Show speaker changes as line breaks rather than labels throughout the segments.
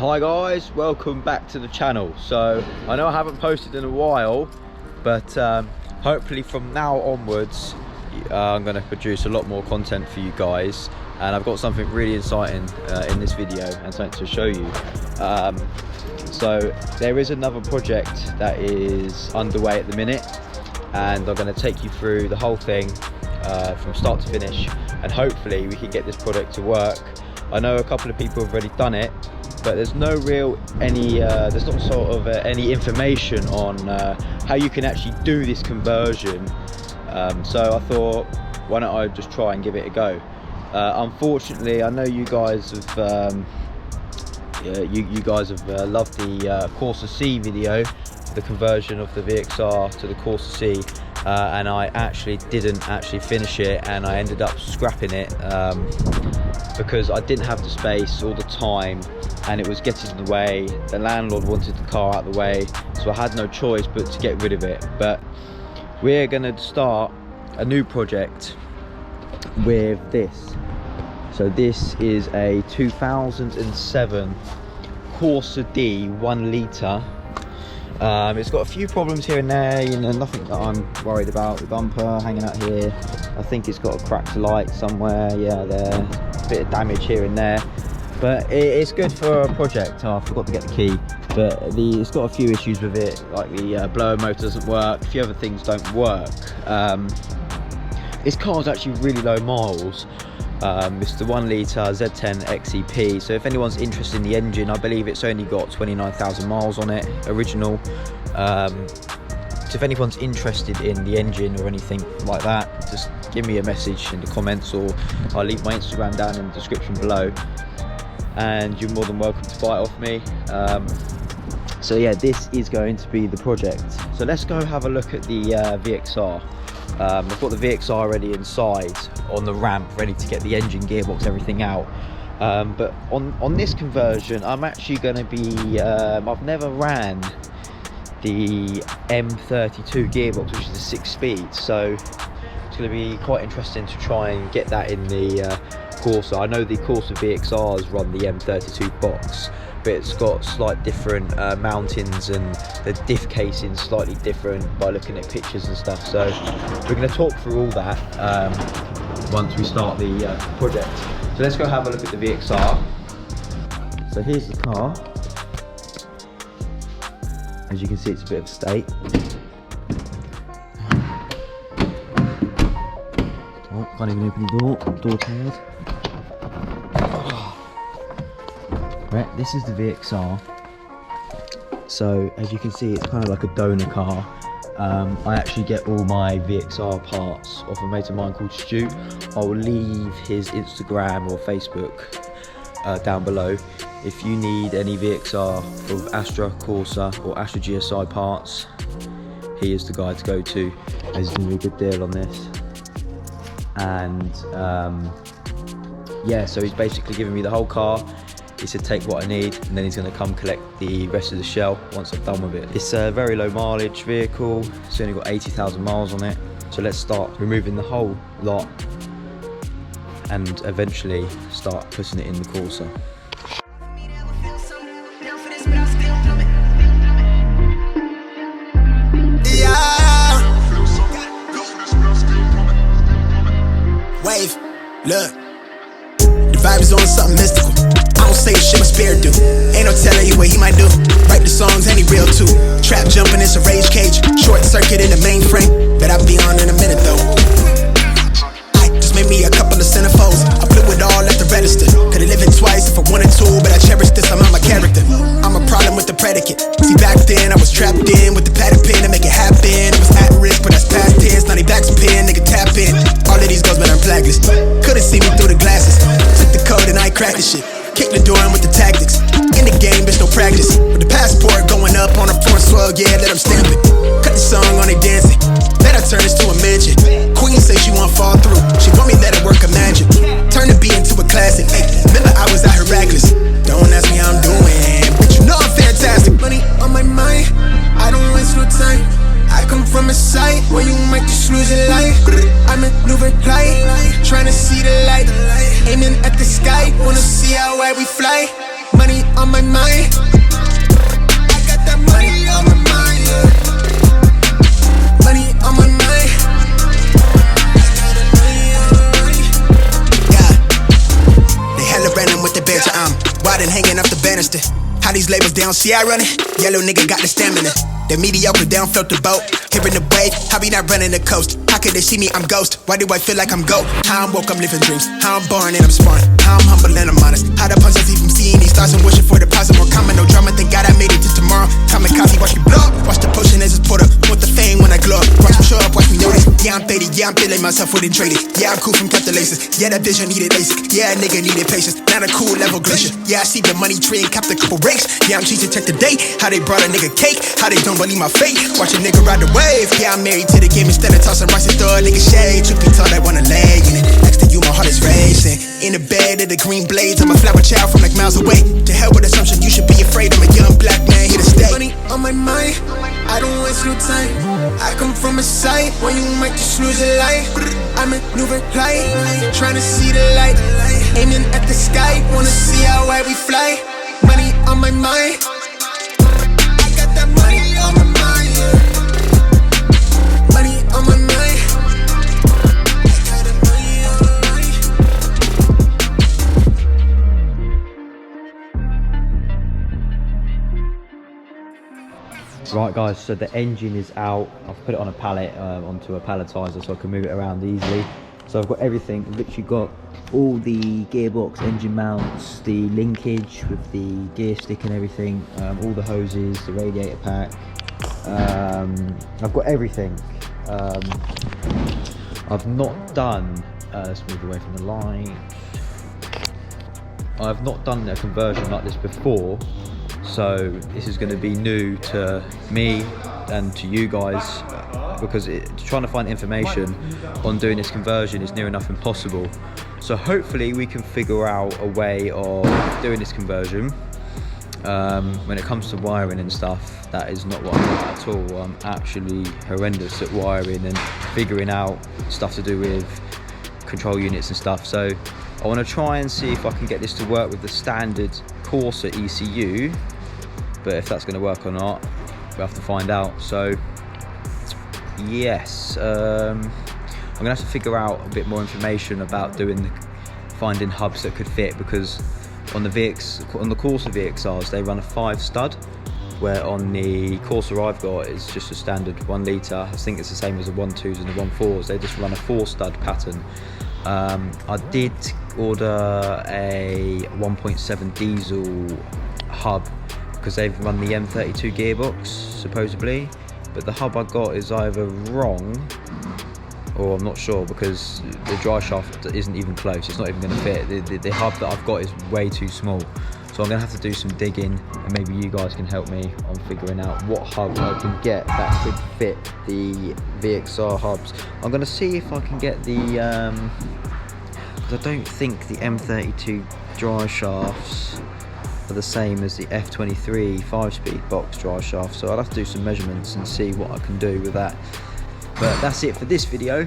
Hi guys, welcome back to the channel. So I know I haven't posted in a while, but hopefully from now onwards I'm going to produce a lot more content for you guys, and I've got something really exciting in this video and something to show you. So there is another project that is underway at the minute, and I'm going to take you through the whole thing from start to finish, and hopefully we can get this product to work. I know a couple of people have already done it, but there's no real there's not sort of any information on how you can actually do this conversion. So I thought, why don't I just try and give it a go. Unfortunately, I know you guys have you guys have loved the Corsa C video, the conversion of the VXR to the Corsa C, and I didn't finish it, and I ended up scrapping it because I didn't have the space all the time, and it was getting in the way. The landlord wanted the car out of the way, so I had no choice but to get rid of it. But we're going to start a new project with this. So this is a 2007 Corsa D 1 litre. It's got a few problems here and there, you know, nothing that I'm worried about. The bumper hanging out here, I think it's got a cracked light somewhere, yeah, there, a bit of damage here and there, but it's good for a project. Oh, I forgot to get the key, but it's got a few issues with it, like the blower motor doesn't work, a few other things don't work. This car's actually really low miles. It's the 1 litre Z10 XEP, so if anyone's interested in the engine, I believe it's only got 29,000 miles on it, original. So if anyone's interested in the engine or anything like that, just give me a message in the comments, or I'll leave my Instagram down in the description below, and you're more than welcome to buy it off me. So yeah, this is going to be the project. So let's go have a look at the VXR. I've got the VXR already inside on the ramp, ready to get the engine, gearbox, everything out. But on this conversion, I'm actually going to be, I've never ran the M32 gearbox, which is a 6-speed, so it's going to be quite interesting to try and get that in the Corsa. I know the Corsa VXRs run the M32 box, but it's got slight different mountings, and the diff casing slightly different by looking at pictures and stuff. So we're going to talk through all that once we start the project. So let's go have a look at the VXR. So here's the car. As you can see, it's a bit of a state. Oh, can't even open the door tired. Right, this is the VXR. So as you can see, it's kind of like a donor car. I actually get all my VXR parts off a mate of mine called Stu. I'll leave his Instagram or Facebook down below. If you need any VXR of Astra, Corsa or Astra GSI parts, he is the guy to go to. He's going to be a good deal on this. And yeah, so he's basically giving me the whole car. He said take what I need, and then he's going to come collect the rest of the shell once I've done with it. It's a very low mileage vehicle. It's only got 80,000 miles on it. So let's start removing the whole lot and eventually start putting it in the Corsa.
Wave, look, the vibe is on something mystical. I don't say shit my spirit do. Ain't no telling you what he might do. Write the songs and he real too. Trap jumping, it's a rage cage. Short circuit in the mainframe. Bet I'll be on in a minute though. I just made me a couple of centerfolds. I blew it all at the register. Could've lived it twice if I wanted to, but I cherish this, I'm on my character. I'm a problem with the predicate. See, back then I was trapped in with the padded pen to make it happen. It was at risk, but that's past tense. Now they back's a pen, nigga tap in. All of these goes, but I'm blacklist. Couldn't see me through the glasses. Took the code and I cracked the shit. Kick the door in with the tactics. In the game, bitch, no practice. With the passport going up on a foreign soil, yeah, let them stamp it. Cut the song on they dancing. Let her turn this to a mansion. Queen say she won't fall through. She want me let it work a magic. Turn the beat into a classic. Hey, remember I was out here reckless. Don't ask me how I'm doing, but you know I'm fantastic. Money on my mind, I don't waste no time. I come from a site where you might just lose your life. I maneuver light, trying to see the light. Aiming at the sky, wanna see how high we fly. Money on on my mind. I got that money on my mind, yeah. Money on my mind. I got that money on my mind. Yeah. They hella random with the banter. I'm wide and hanging off the banister. How these labels down, see I run it. Yellow nigga got the stamina. The mediocre down float the boat. Hearing the wave, how we not running the coast? How could they see me? I'm ghost. Why do I feel like I'm goat? How I'm woke, I'm living dreams. How I'm born and I'm sparring. How I'm humble and I'm honest. How the punches even seeing these stars and wishing for the positive. More common, no drama. Thank God I made it to tomorrow. Kamikaze, watch me blow up. Watch the potion as it's poured up. Want the fame when I glow up. Watch me show up, watch me notice. Yeah, I'm 30, yeah, I'm feeling myself wouldn't trade it. Yeah, I'm cool from cut the laces. Yeah, that vision needed basic. Yeah, a nigga needed patience. Not a cool level glacier. Yeah, I see the money tree and capped a couple rakes. Yeah, I'm cheating, check the date. How they brought a nigga cake. How they don't believe my fate. Watch a nigga ride the wave. Yeah, I'm married to the game instead of tossing rice and throw a nigga shade. Truth be told, I wanna lay in it. Next to you, my heart is racing. In the bed of the green blades, I'm a flower child from like miles away. To hell with assumption, you should be afraid. I'm a young black man here to stay. Money on my mind, I don't waste no time. I come from a site where you might just lose your life. I maneuver light, trying to see the light. Aiming at the sky, wanna see how high we fly. Money on my mind, I got that money on my mind, yeah. Money on my mind.
Right guys, so the engine is out. I've put it on a pallet, onto a palletizer so I can move it around easily. So I've got everything, I've literally got all the gearbox, engine mounts, the linkage with the gear stick and everything, all the hoses, the radiator pack. I've got everything. I've not done, let's move away from the light. I've not done a conversion like this before. So this is going to be new to me and to you guys, because trying to find information on doing this conversion is near enough impossible. So hopefully we can figure out a way of doing this conversion. When it comes to wiring and stuff, that is not what I'm good at all. I'm actually horrendous at wiring and figuring out stuff to do with control units and stuff. So I want to try and see if I can get this to work with the standard Corsa ECU, but if that's going to work or not, we'll have to find out. So yes, I'm gonna have to figure out a bit more information about finding hubs that could fit, because on the Corsa VXRs they run a 5 stud, where on the Corsa I've got it's just a standard 1 litre. I think it's the same as the 1.2s and the 1.4s. They just run a 4 stud pattern. I did order a 1.7 diesel hub because they've run the M32 gearbox supposedly, but the hub I got is either wrong or I'm not sure, because the dry shaft isn't even close. It's not even going to fit. The hub that I've got is way too small, so I'm going to have to do some digging, and maybe you guys can help me on figuring out what hub I can get that could fit the VXR hubs. I'm going to see if I can get the because I don't think the M32 dry shafts are the same as the F23 5-speed box dry shaft, so I'll have to do some measurements and see what I can do with that. But that's it for this video.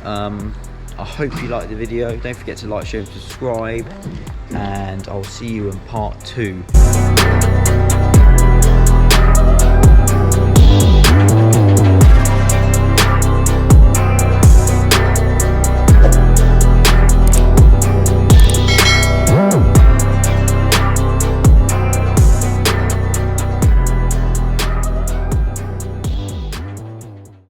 I hope you liked the video. Don't forget to like, share and subscribe, and I'll see you in part 2.